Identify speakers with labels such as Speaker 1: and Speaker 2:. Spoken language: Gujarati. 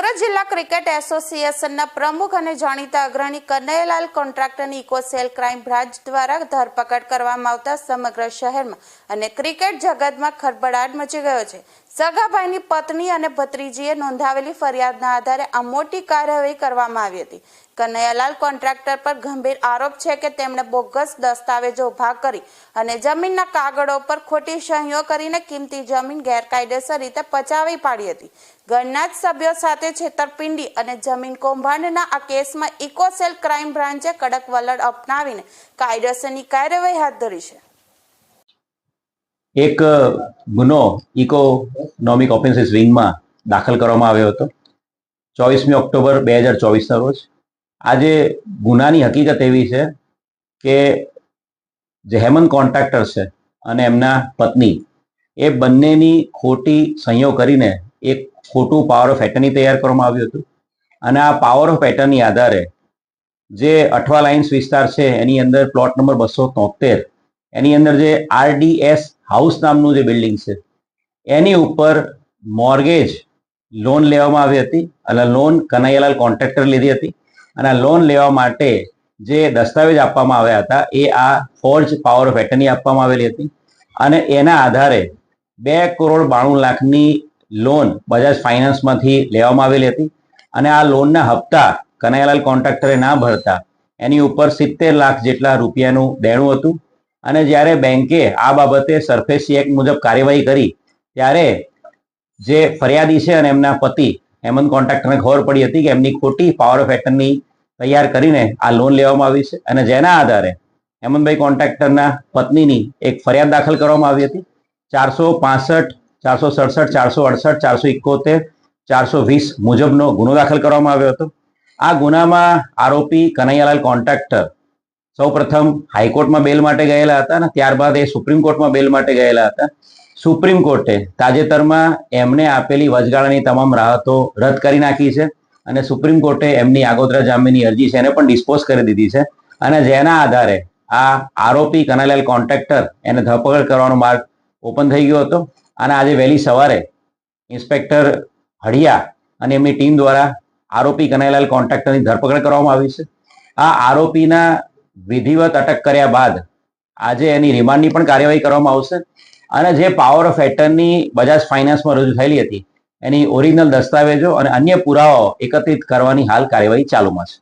Speaker 1: સુરત જિલ્લા ક્રિકેટ એસોસિએશનના પ્રમુખ અને જાણીતા અગ્રણી કનૈયાલાલ કોન્ટ્રાક્ટરની ઇકોસેલ ક્રાઇમ બ્રાન્ચ દ્વારા ધરપકડ કરવામાં આવતા સમગ્ર શહેરમાં અને ક્રિકેટ જગતમાં ખળભળાટ મચી ગયો છે. સગાભાઈની પત્ની અને ભત્રીજીએ નોંધાવેલી ફરિયાદના આધારે આ મોટી કાર્યવાહી કરવામાં આવી હતી. કનૈયાલાલ કોન્ટ્રાક્ટર પર ગંભીર આરોપ છે કે તેમણે બોગસ દસ્તાવેજો ઉભા કરી અને જમીનના કાગળો પર ખોટી સહીઓ કરીને કિંમતી જમીન ગેરકાયદેસર રીતે પચાવી પાડી હતી. ઘરના જ સભ્યો સાથે છેતરપિંડી અને જમીન કૌભાંડના આ કેસમાં ઇકોસેલ ક્રાઇમ બ્રાન્ચે કડક વલણ અપનાવીને કાયદેસરની કાર્યવાહી હાથ ધરી છે.
Speaker 2: એક ગુનો ઇકોનોમિક ઓફેન્સીસ વિંગમાં દાખલ કરવામાં આવ્યો હતો 24મી ઓક્ટોબર 2024ના રોજ. આજે ગુનાની હકીકત એવી છે કે જે હેમંત કોન્ટ્રાક્ટર છે અને એમના પત્ની એ બંનેની ખોટી સહીઓ કરીને એક ખોટું પાવર ઓફ એટર્ની તૈયાર કરવામાં આવ્યું હતું અને આ પાવર ઓફ એટર્ની આધારે જે અઠવા લાઇન્સ વિસ્તાર છે એની અંદર પ્લોટ નંબર 273 એની અંદર જે RDS હાઉસ નામનું જે બિલ્ડિંગ છે એની ઉપર મોર્ગેજ લોન લેવામાં આવી હતી અને લોન કનૈયાલાલ કોન્ટ્રાક્ટર લીધી હતી અને આ લોન લેવા માટે જે દસ્તાવેજ આપવામાં આવ્યા હતા એ આ ફોર્જ પાવર ઓફ એટર્ની આપવામાં આવેલી હતી અને એના આધારે 2,92,00,000ની લોન બજાજ ફાઇનાન્સમાંથી લેવામાં આવેલી હતી અને આ લોનના હપ્તા કનૈયાલાલ કોન્ટ્રાક્ટરે ના ભરતા એની ઉપર 70 લાખ જેટલા રૂપિયાનું દેણું હતું. અને જ્યારે બેંકે આ બાબતે સરફેસી એક્ટ મુજબ કાર્યવાહી કરી ત્યારે જે ફરિયાદી છે અને એમના પતિ હેમંત કોન્ટ્રાક્ટરને ખબર પડી હતી કે એમની ખોટી પાવર ઓફ એટર્ની તૈયાર કરીને આ લોન લેવામાં આવી છે અને જેના આધારે હેમંતભાઈ કોન્ટ્રાક્ટરના પત્નીની એક ફરિયાદ દાખલ કરવામાં આવી હતી. 465, 467, 468, 471, 420 મુજબનો ગુનો દાખલ કરવામાં આવ્યો હતો. આ ગુનામાં આરોપી કનૈયાલાલ કોન્ટ્રાક્ટર સૌપ્રથમ હાઈકોર્ટમાં બેલ માટે ગયેલા હતા અને ત્યારબાદ એ સુપ્રીમ કોર્ટમાં બેલ માટે ગયેલા હતા. સુપ્રીમ કોર્ટે તાજેતરમાં એમને આપેલી વચગાળાની તમામ રાહતો રદ કરી નાખી છે અને સુપ્રીમ કોર્ટે એમની આગોતરા જામીનની અરજી છે એને પણ ડિસ્પોઝ કરી દીધી છે અને જેના આધારે આ આરોપી કનૈયાલાલ કોન્ટ્રાક્ટર એને ધરપકડ કરવાનો માર્ગ ઓપન થઈ ગયો હતો અને આજે વહેલી સવારે ઇન્સ્પેક્ટર હળિયા અને એમની ટીમ દ્વારા આરોપી કનૈયાલાલ કોન્ટ્રાક્ટરની ધરપકડ કરવામાં આવી છે. આ આરોપીના વિધિવત અટક કર્યા બાદ આજે એની રિમાન્ડની પણ કાર્યવાહી કરવામાં આવશે અને જે પાવર ઓફ એટર્ની બજાજ ફાઇનાન્સમાં રજૂ થયેલી હતી એની ઓરિજિનલ દસ્તાવેજો અને અન્ય પુરાવાઓ એકત્રિત કરવાની હાલ કાર્યવાહી ચાલુમાં છે.